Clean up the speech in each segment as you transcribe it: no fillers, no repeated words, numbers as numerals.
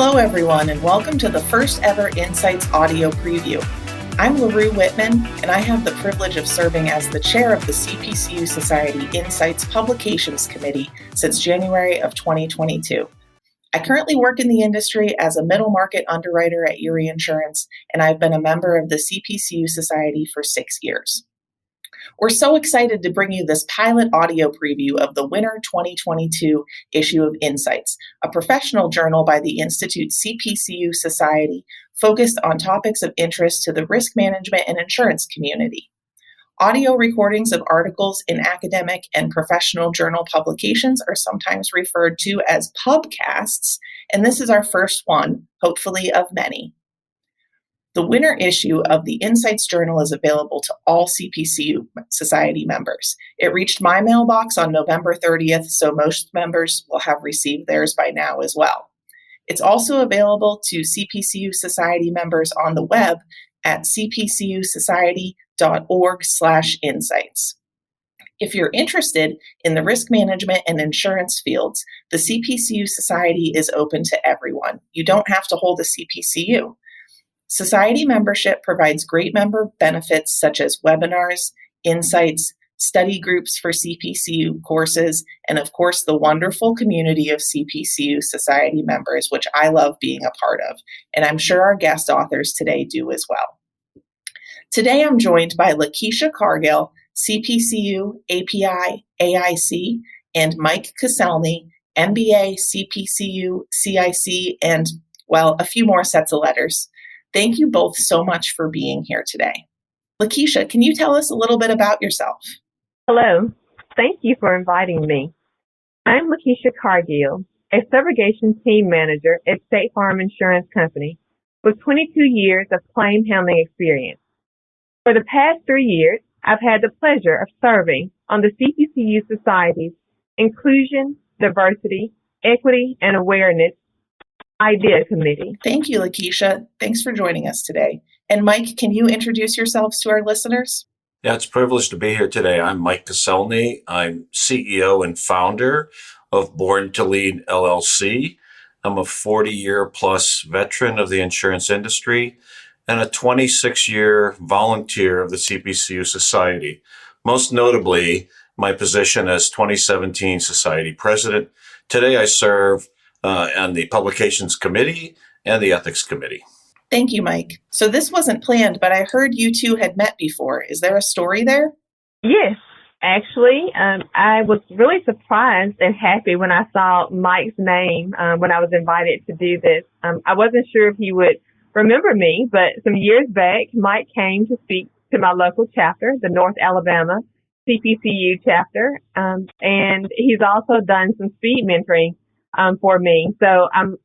Hello, everyone, and welcome to the first ever Insights audio preview. I'm Laroux Whitman, and I have the privilege of serving as the chair of the CPCU Society Insights Publications Committee since January of 2022. I currently work in the industry as a middle market underwriter at Erie Insurance, and I've been a member of the CPCU Society for 6 years. We're so excited to bring you this pilot audio preview of the winter 2022 issue of Insights, a professional journal by the Institute CPCU Society focused on topics of interest to the risk management and insurance community. Audio recordings of articles in academic and professional journal publications are sometimes referred to as pubcasts, and this is our first one, hopefully of many. The winter issue of the Insights Journal is available to all CPCU Society members. It reached my mailbox on November 30th, so most members will have received theirs by now as well. It's also available to CPCU Society members on the web at cpcusociety.org/insights. If you're interested in the risk management and insurance fields, the CPCU Society is open to everyone. You don't have to hold a CPCU. Society membership provides great member benefits such as webinars, insights, study groups for CPCU courses, and of course the wonderful community of CPCU Society members, which I love being a part of, and I'm sure our guest authors today do as well. Today I'm joined by LaKisha Cargill, CPCU, API, AIC, and Mike Koscielny, MBA, CPCU, CIC, and, well, a few more sets of letters. Thank you both so much for being here today. LaKisha, can you tell us a little bit about yourself? Hello. Thank you for inviting me. I'm LaKisha Cargill, a subrogation team manager at State Farm Insurance Company with 22 years of claim handling experience. For the past 3 years, I've had the pleasure of serving on the CPCU Society's Inclusion, Diversity, Equity, and Awareness Idea Committee. Thank you, LaKisha. Thanks for joining us today. And Mike, can you introduce yourselves to our listeners? Yeah, it's a privilege to be here today. I'm Mike Koscielny. I'm CEO and founder of Born to Lead LLC. I'm a 40-year plus veteran of the insurance industry and a 26-year volunteer of the CPCU Society. Most notably, my position as 2017 Society President. Today I serve on the Publications Committee and the Ethics Committee. Thank you, Mike. So this wasn't planned, but I heard you two had met before. Is there a story there? Yes, actually, I was really surprised and happy when I saw Mike's name when I was invited to do this. I wasn't sure if he would remember me, but some years back, Mike came to speak to my local chapter, the North Alabama CPCU chapter, and he's also done some speed mentoring for me. So I'm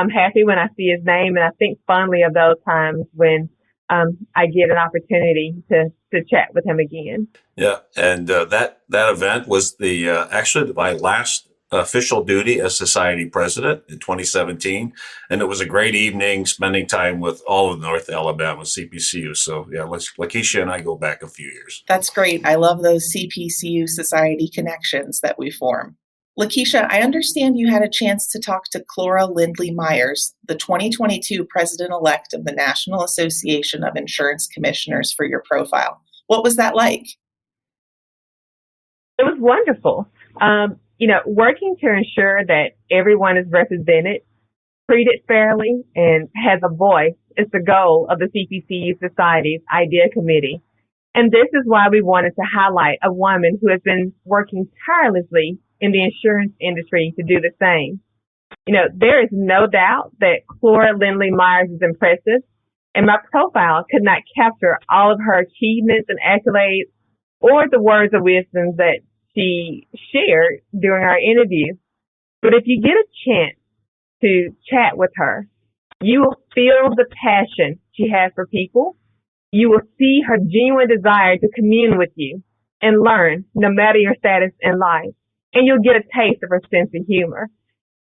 happy when I see his name, and I think fondly of those times when I get an opportunity to chat with him again. Yeah, and that event was actually my last official duty as Society President in 2017, and it was a great evening spending time with all of North Alabama CPCU. So yeah, LaKisha and I go back a few years. That's great. I love those CPCU Society connections that we form. LaKisha, I understand you had a chance to talk to Chlora Lindley-Myers, the 2022 president-elect of the National Association of Insurance Commissioners, for your profile. What was that like? It was wonderful. Working to ensure that everyone is represented, treated fairly, and has a voice is the goal of the CPCU Society's Idea Committee. And this is why we wanted to highlight a woman who has been working tirelessly in the insurance industry to do the same. There is no doubt that Chlora Lindley-Myers is impressive, and my profile could not capture all of her achievements and accolades or the words of wisdom that she shared during our interview. But if you get a chance to chat with her, you will feel the passion she has for people. You will see her genuine desire to commune with you and learn, no matter your status in life. And you'll get a taste of her sense of humor.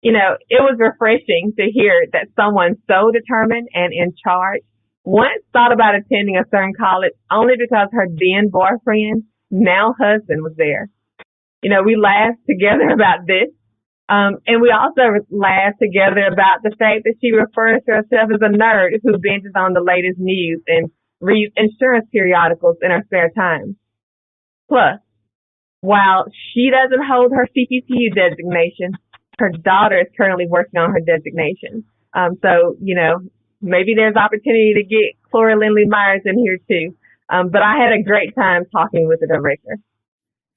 It was refreshing to hear that someone so determined and in charge once thought about attending a certain college only because her then boyfriend, now husband, was there. We laughed together about this And we also laughed together about the fact that she refers to herself as a nerd who binges on the latest news and reads insurance periodicals in her spare time. Plus, while she doesn't hold her CPCU designation, her daughter is currently working on her designation. So, maybe there's opportunity to get Chlora Lindley-Myers in here too. But I had a great time talking with the director.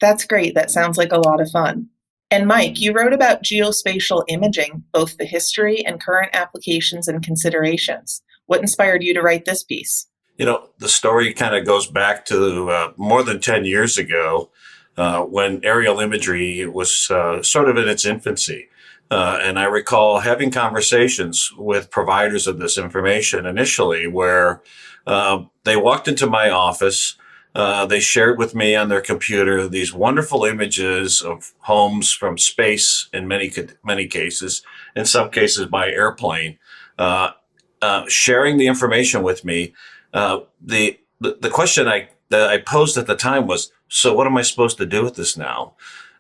That's great. That sounds like a lot of fun. And Mike, you wrote about geospatial imaging, both the history and current applications and considerations. What inspired you to write this piece? The story kind of goes back to more than 10 years ago when aerial imagery was sort of in its infancy. And I recall having conversations with providers of this information initially where they walked into my office. They shared with me on their computer these wonderful images of homes from space in many cases, in some cases by airplane, sharing the information with me. The question that I posed at the time was, so what am I supposed to do with this now?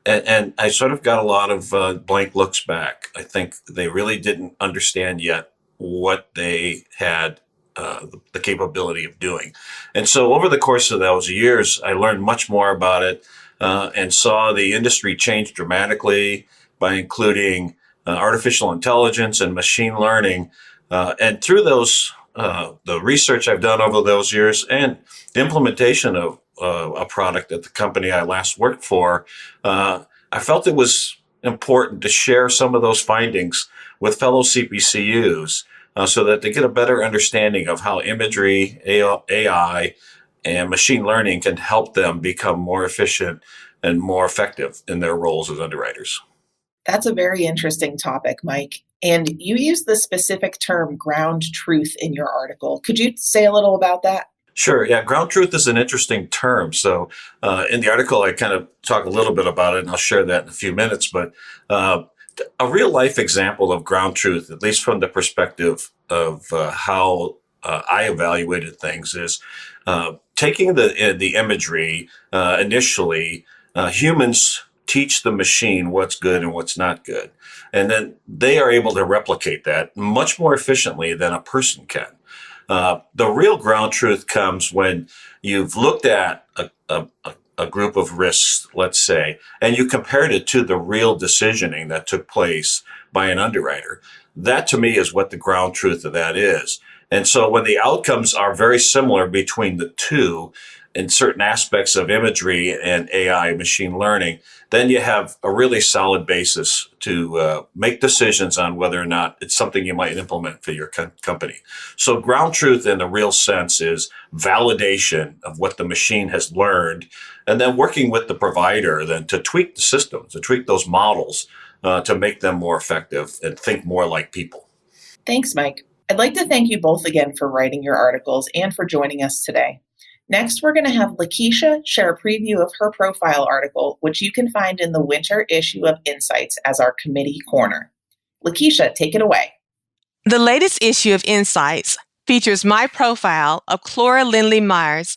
And I sort of got a lot of blank looks back. I think they really didn't understand yet what they had the capability of doing. And so over the course of those years, I learned much more about it and saw the industry change dramatically by including artificial intelligence and machine learning. And through those, the research I've done over those years and the implementation of a product at the company I last worked for, I felt it was important to share some of those findings with fellow CPCUs so that they get a better understanding of how imagery, AI, and machine learning can help them become more efficient and more effective in their roles as underwriters. That's a very interesting topic, Mike. And you use the specific term ground truth in your article. Could you say a little about that? Sure. Yeah. Ground truth is an interesting term. So in the article, I kind of talk a little bit about it, and I'll share that in a few minutes. But a real life example of ground truth, at least from the perspective of how I evaluated things, is taking the imagery initially. Humans teach the machine what's good and what's not good. And then they are able to replicate that much more efficiently than a person can. The real ground truth comes when you've looked at a group of risks, let's say, and you compared it to the real decisioning that took place by an underwriter. That to me is what the ground truth of that is. And so when the outcomes are very similar between the two in certain aspects of imagery and AI machine learning, then you have a really solid basis to make decisions on whether or not it's something you might implement for your company. So ground truth in the real sense is validation of what the machine has learned, and then working with the provider then to tweak the system, to tweak those models to make them more effective and think more like people. Thanks, Mike. I'd like to thank you both again for writing your articles and for joining us today. Next, we're going to have LaKisha share a preview of her profile article, which you can find in the winter issue of Insights as our committee corner. LaKisha, take it away. The latest issue of Insights features my profile of Chlora Lindley-Myers,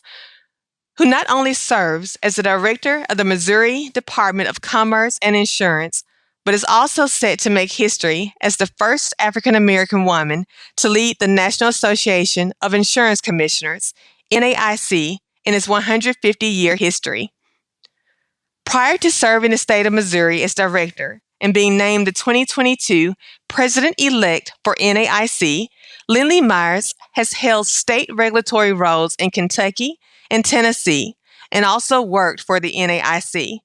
who not only serves as the director of the Missouri Department of Commerce and Insurance, but is also set to make history as the first African-American woman to lead the National Association of Insurance Commissioners, NAIC, in its 150-year history. Prior to serving the state of Missouri as director and being named the 2022 president-elect for NAIC, Lindley-Myers has held state regulatory roles in Kentucky and Tennessee and also worked for the NAIC.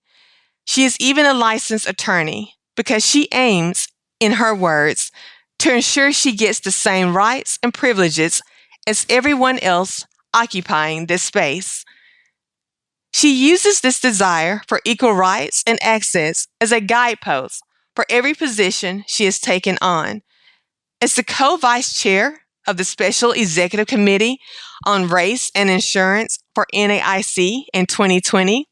She is even a licensed attorney because she aims, in her words, to ensure she gets the same rights and privileges as everyone else occupying this space. She uses this desire for equal rights and access as a guidepost for every position she has taken on. As the co-vice chair of the Special Executive Committee on Race and Insurance for NAIC in 2020,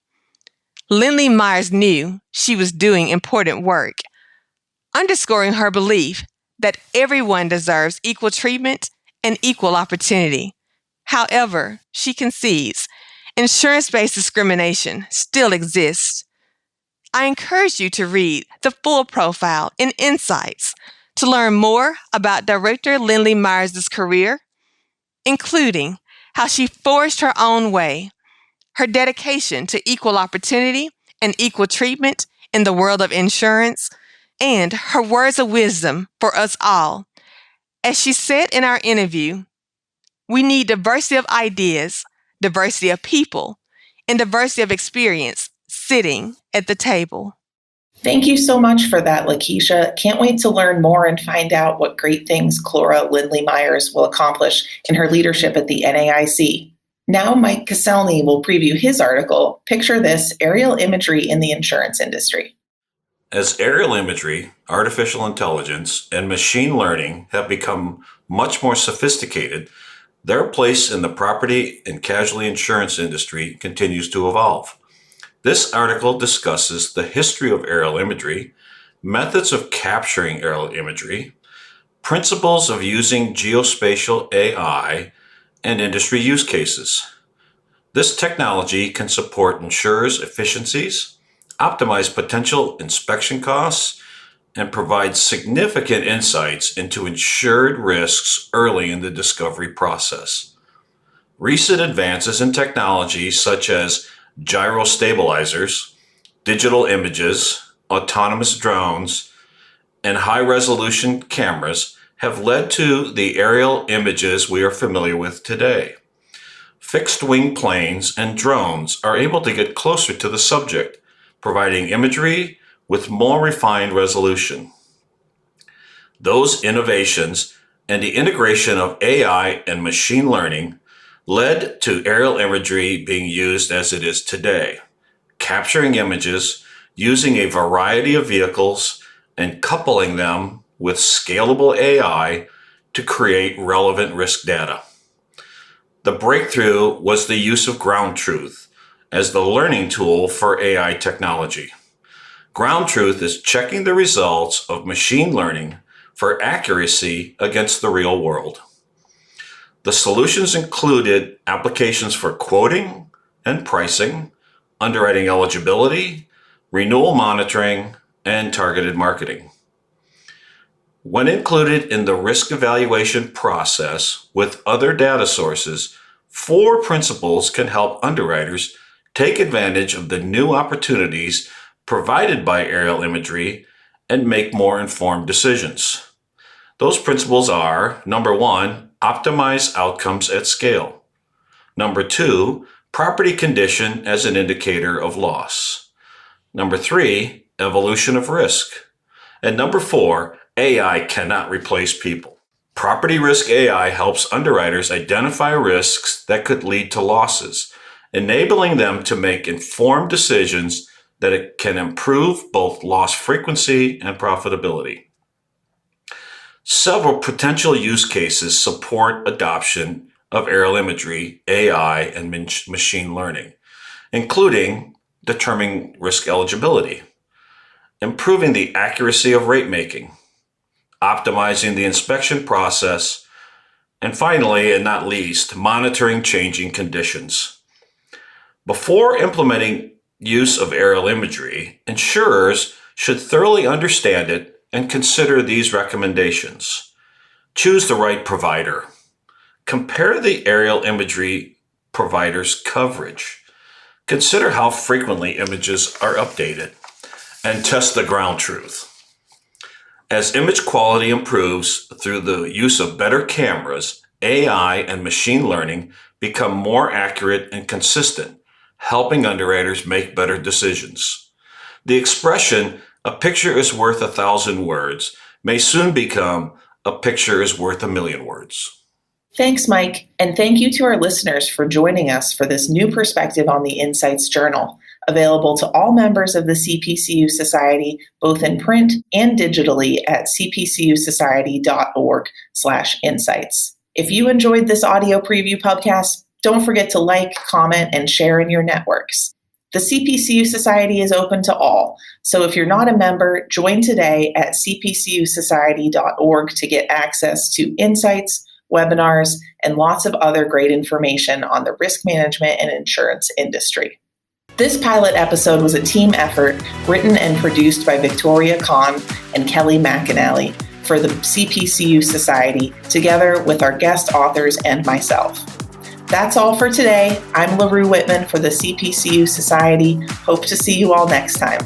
Lindley-Myers knew she was doing important work, underscoring her belief that everyone deserves equal treatment and equal opportunity. However, she concedes insurance-based discrimination still exists. I encourage you to read the full profile in Insights to learn more about Director Lindley-Myers' career, including how she forged her own way, her dedication to equal opportunity and equal treatment in the world of insurance, and her words of wisdom for us all. As she said in our interview, we need diversity of ideas, diversity of people, and diversity of experience sitting at the table. Thank you so much for that, LaKisha. Can't wait to learn more and find out what great things Chlora Lindley-Myers will accomplish in her leadership at the NAIC. Now Mike Koscielny will preview his article, Picture This, Aerial Imagery in the Insurance Industry. As aerial imagery, artificial intelligence, and machine learning have become much more sophisticated, their place in the property and casualty insurance industry continues to evolve. This article discusses the history of aerial imagery, methods of capturing aerial imagery, principles of using geospatial AI, and industry use cases. This technology can support insurers' efficiencies, optimize potential inspection costs, and provide significant insights into insured risks early in the discovery process. Recent advances in technology such as gyrostabilizers, digital images, autonomous drones, and high-resolution cameras have led to the aerial images we are familiar with today. Fixed-wing planes and drones are able to get closer to the subject, providing imagery with more refined resolution. Those innovations and the integration of AI and machine learning led to aerial imagery being used as it is today, capturing images using a variety of vehicles and coupling them with scalable AI to create relevant risk data. The breakthrough was the use of ground truth as the learning tool for AI technology. Ground truth is checking the results of machine learning for accuracy against the real world. The solutions included applications for quoting and pricing, underwriting eligibility, renewal monitoring, and targeted marketing. When included in the risk evaluation process with other data sources, 4 principles can help underwriters take advantage of the new opportunities provided by aerial imagery and make more informed decisions. Those principles are, number 1, optimize outcomes at scale. Number 2, property condition as an indicator of loss. Number 3, evolution of risk. And number 4, AI cannot replace people. Property risk AI helps underwriters identify risks that could lead to losses, enabling them to make informed decisions that it can improve both loss frequency and profitability. Several potential use cases support adoption of aerial imagery, AI, and machine learning, including determining risk eligibility, improving the accuracy of rate making, optimizing the inspection process, and finally, and not least, monitoring changing conditions. Before implementing use of aerial imagery, insurers should thoroughly understand it and consider these recommendations. Choose the right provider. Compare the aerial imagery provider's coverage. Consider how frequently images are updated, and test the ground truth. As image quality improves through the use of better cameras, AI and machine learning become more accurate and consistent, helping underwriters make better decisions. The expression, "a picture is worth 1,000 words," may soon become, "a picture is worth 1,000,000 words." Thanks, Mike, and thank you to our listeners for joining us for this new perspective on the Insights Journal, available to all members of the CPCU Society, both in print and digitally at cpcusociety.org/insights. If you enjoyed this audio preview Pubcast, don't forget to like, comment, and share in your networks. The CPCU Society is open to all, so if you're not a member, join today at cpcusociety.org to get access to insights, webinars, and lots of other great information on the risk management and insurance industry. This pilot episode was a team effort written and produced by Victoria Kahn and Kelly McAnally for the CPCU Society, together with our guest authors and myself. That's all for today. I'm Laroux Whitman for the CPCU Society. Hope to see you all next time.